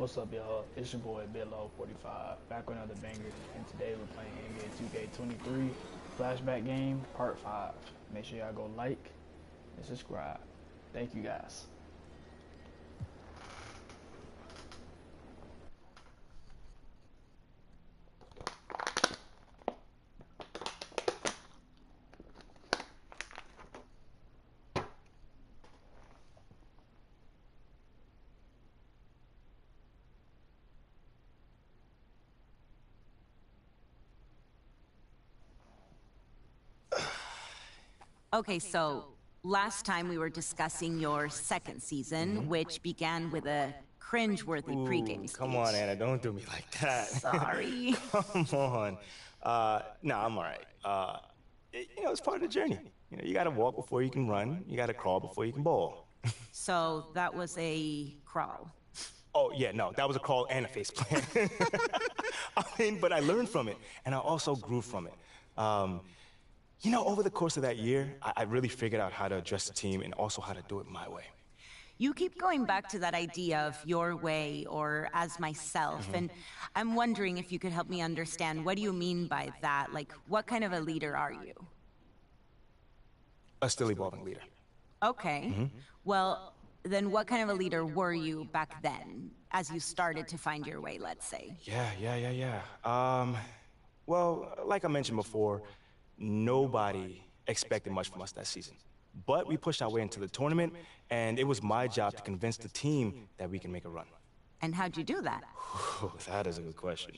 What's up, y'all? It's your boy BitLow45, back with another banger, and today we're playing NBA 2K23 Flashback game, Part 5. Make sure y'all go like and subscribe. Thank you guys. Okay, so last time we were discussing your second season, which began with a cringe-worthy pregame speech. Come on, Anna, don't do me like that. Sorry. Come on. No, I'm all right. It's part of the journey. You gotta walk before you can run. You gotta crawl before you can bowl. So that was a crawl. Oh, yeah, no, that was a crawl and a face plant. But I learned from it, and I also grew from it. Over the course of that year, I really figured out how to address the team and also how to do it my way. You keep going back to that idea of your way or as myself, and I'm wondering if you could help me understand, what do you mean by that? Like, what kind of a leader are you? A still evolving leader. Okay. Well, then what kind of a leader were you back then, as you started to find your way, let's say? Yeah. Well, like I mentioned before, nobody expected much from us that season. But we pushed our way into the tournament, and it was my job to convince the team that we can make a run. And how'd you do that? That is a good question.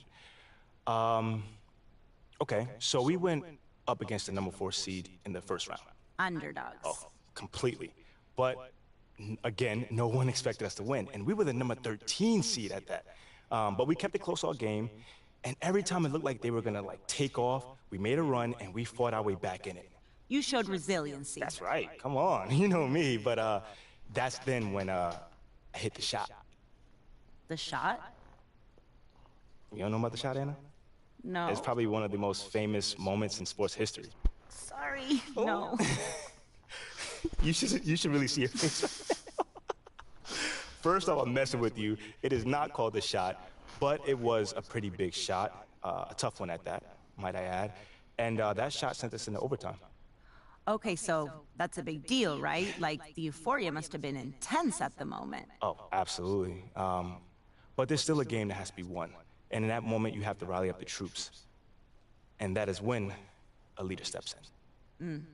Okay, so we went up against the number 4 seed in the first round. Underdogs. Oh, completely. But again, no one expected us to win, and we were the number 13 seed at that. But we kept it close all game, and every time it looked like they were gonna take off, we made a run and we fought our way back in it. You showed resiliency. That's right. Come on, you know me. But that's then when I hit the shot. The shot? You don't know about the shot, Anna? No. It's probably one of the most famous moments in sports history. Sorry, no. You should really see your face right now. First off, I'm messing with you. It is not called the shot, but it was a pretty big shot, a tough one at that, might I add. And that shot sent us into overtime. Okay, so that's a big deal, right? Like, the euphoria must have been intense at the moment. Oh, absolutely. But there's still a game that has to be won. And in that moment, you have to rally up the troops. And that is when a leader steps in.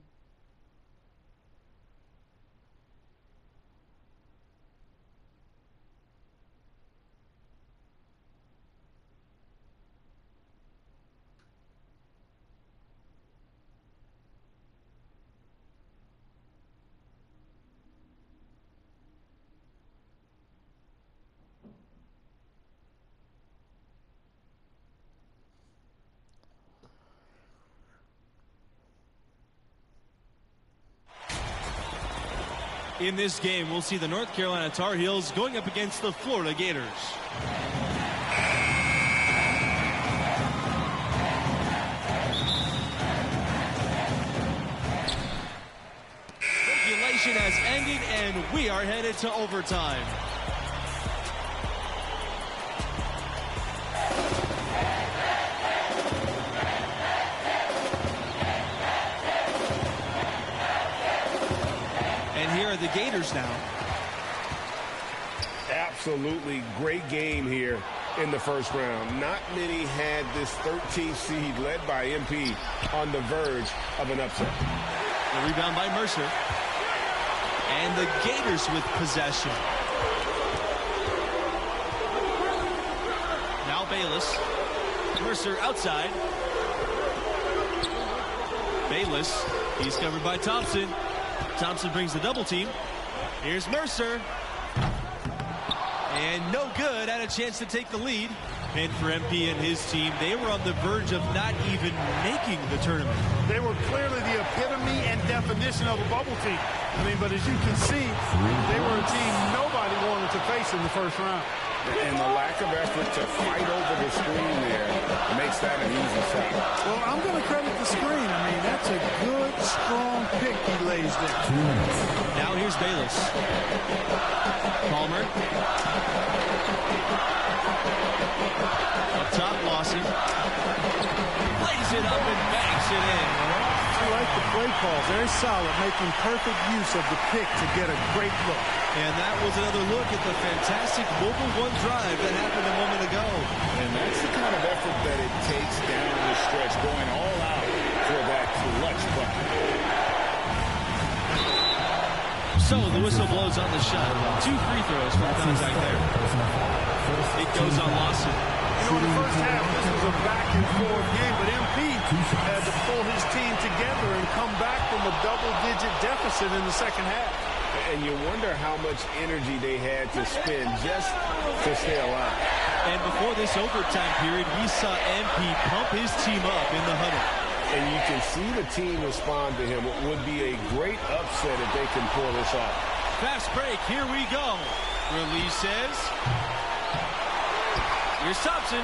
In this game, we'll see the North Carolina Tar Heels going up against the Florida Gators. Regulation has ended, and we are headed to overtime. And here are the Gators now. Absolutely great game here in the first round. Not many had this 13th seed led by MP on the verge of an upset. The rebound by Mercer. And the Gators with possession. Now Bayless. Mercer outside. Bayless. He's covered by Thompson. Thompson brings the double team. Here's Mercer. And no good. Had a chance to take the lead. And for MP and his team, they were on the verge of not even making the tournament. They were clearly the epitome and definition of a bubble team. But as you can see, they were a team nobody wanted to face in the first round. And the lack of effort to fight over the screen there makes that an easy shot. Well, I'm going to credit the screen. That's a good, strong pick he lays there. Now here's Bayless. Palmer. passing. Lays it up and banks it in. I like the play call. Very solid, making perfect use of the pick to get a great look. And that was another look at the fantastic mobile one drive that happened a moment ago. And that's the kind of effort that it takes down the stretch, going all out for that clutch bucket. So the whistle blows on the shot. 2 free throws from contact there. It goes on Lawson. You know, in the first half, this was a back-and-forth game, but MP had to pull his team together and come back from a double-digit deficit in the second half. And you wonder how much energy they had to spend just to stay alive. And before this overtime period, we saw MP pump his team up in the huddle. And you can see the team respond to him. It would be a great upset if they can pull this off. Fast break, here we go. Releases. Here's Thompson.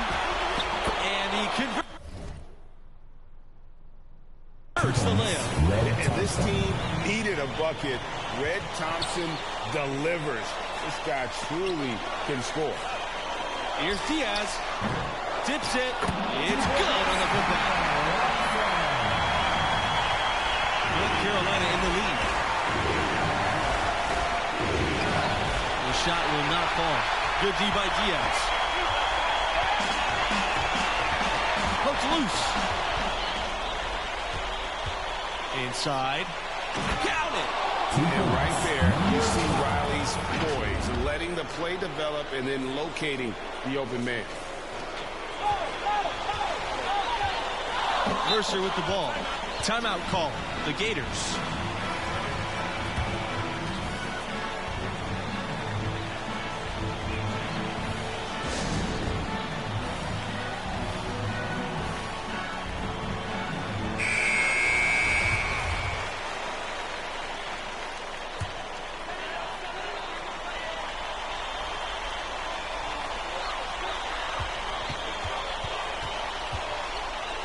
And he converts the layup. And this team needed a bucket. Red Thompson delivers. This guy truly can score. Here's Diaz. Tips it. It's good on the putback. North Carolina in the lead. The shot will not fall. Good D by Diaz. Poked loose. Inside. Count it. And right there, you see Riley's poise, letting the play develop and then locating the open man. Mercer with the ball. Timeout call. The Gators.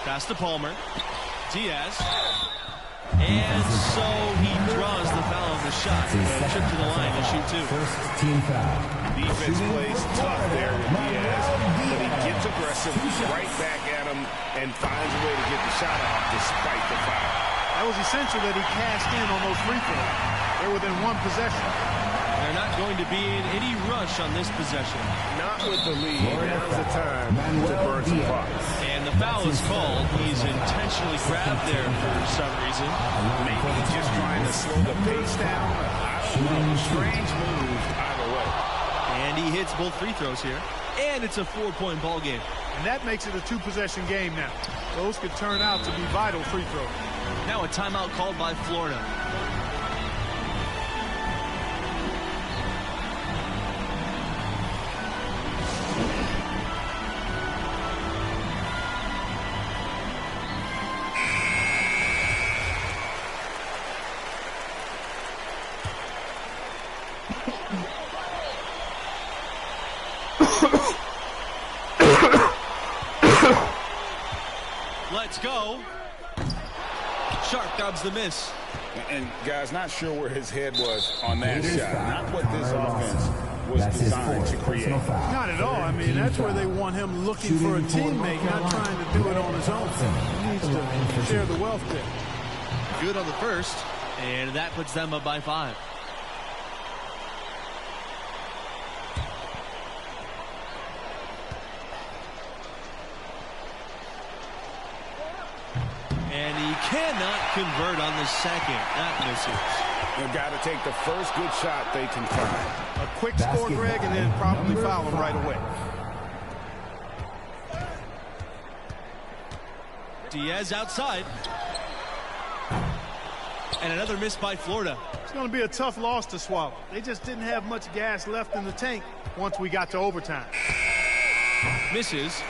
Pass to Palmer. Diaz. And so he draws the foul on the shot. Trip to the line to shoot 2. First team foul. Defense plays tough there with Diaz, but he gets aggressive right back at him and finds a way to get the shot off despite the foul. That was essential that he cashed in on those free throws. They're within 1 possession. They're not going to be in any rush on this possession. Not with the lead. Now's the time to burn some clock. And the foul is called. He's intentionally grabbed there for some reason. Maybe he's just trying to slow the pace down. I don't know. Strange move either way. And he hits both free throws here. And it's a 4-point ball game. And that makes it a 2-possession game now. Those could turn out to be vital free throws. Now a timeout called by Florida. Let's go. Sharp dodges the miss. And guys, not sure where his head was on that shot. Not what this offense was designed to create. Not at all. I mean, that's where they want him looking for a teammate, not trying to do it on his own. He needs to share the wealth there. Good on the first, and that puts them up by 5. And he cannot convert on the second. That misses. They've got to take the first good shot they can find. A quick score, Greg, and then probably foul him right away. Diaz outside. And another miss by Florida. It's going to be a tough loss to swallow. They just didn't have much gas left in the tank once we got to overtime. Misses.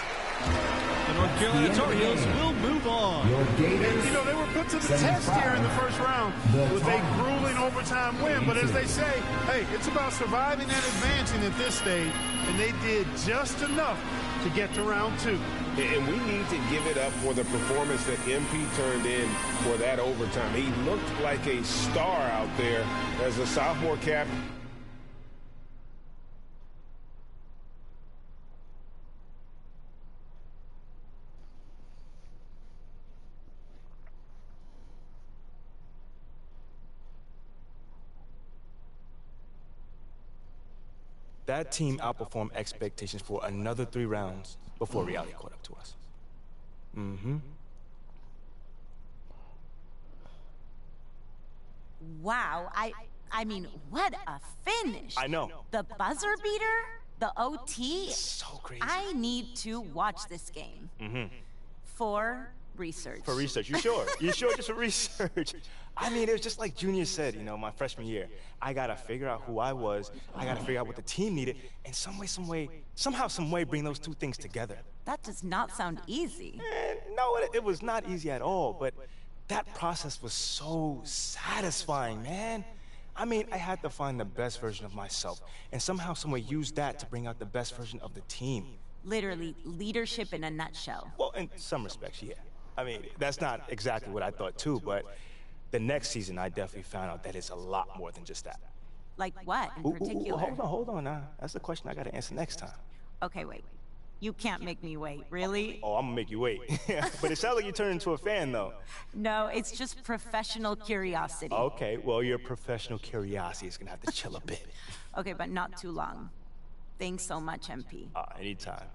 The North Carolina Tar Heels will move on. And, you know, they were put to the test here in the first round with a grueling overtime win. But as they say, hey, it's about surviving and advancing at this stage. And they did just enough to get to round 2. And we need to give it up for the performance that MP turned in for that overtime. He looked like a star out there as a sophomore captain. That team outperformed expectations for another 3 rounds before reality caught up to us. Mm-hmm. Wow, I mean, what a finish. I know. The buzzer beater? The OT? So crazy. I need to watch this game. Mm-hmm. For research. For research, you sure? You sure just for research? I mean, it was just like Junior said, you know, my freshman year. I gotta figure out who I was, I gotta figure out what the team needed, and somehow, some way bring those 2 things together. That does not sound easy. No, it was not easy at all, but that process was so satisfying, man. I mean, I had to find the best version of myself, and somehow, some way use that to bring out the best version of the team. Literally, leadership in a nutshell. Well, in some respects, yeah. I mean, that's not exactly what I thought too, but the next season I definitely found out that it's a lot more than just that. Like what in particular? Hold on now. That's the question I gotta answer next time. Okay, wait. You can't make me wait, really? Oh, I'm gonna make you wait. But it sounds like you turned into a fan, though. No, it's just professional curiosity. Okay, well, your professional curiosity is gonna have to chill a bit. Okay, but not too long. Thanks so much, MP. Anytime.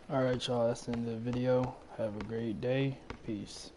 Alright, y'all, that's the end of the video. Have a great day. Peace.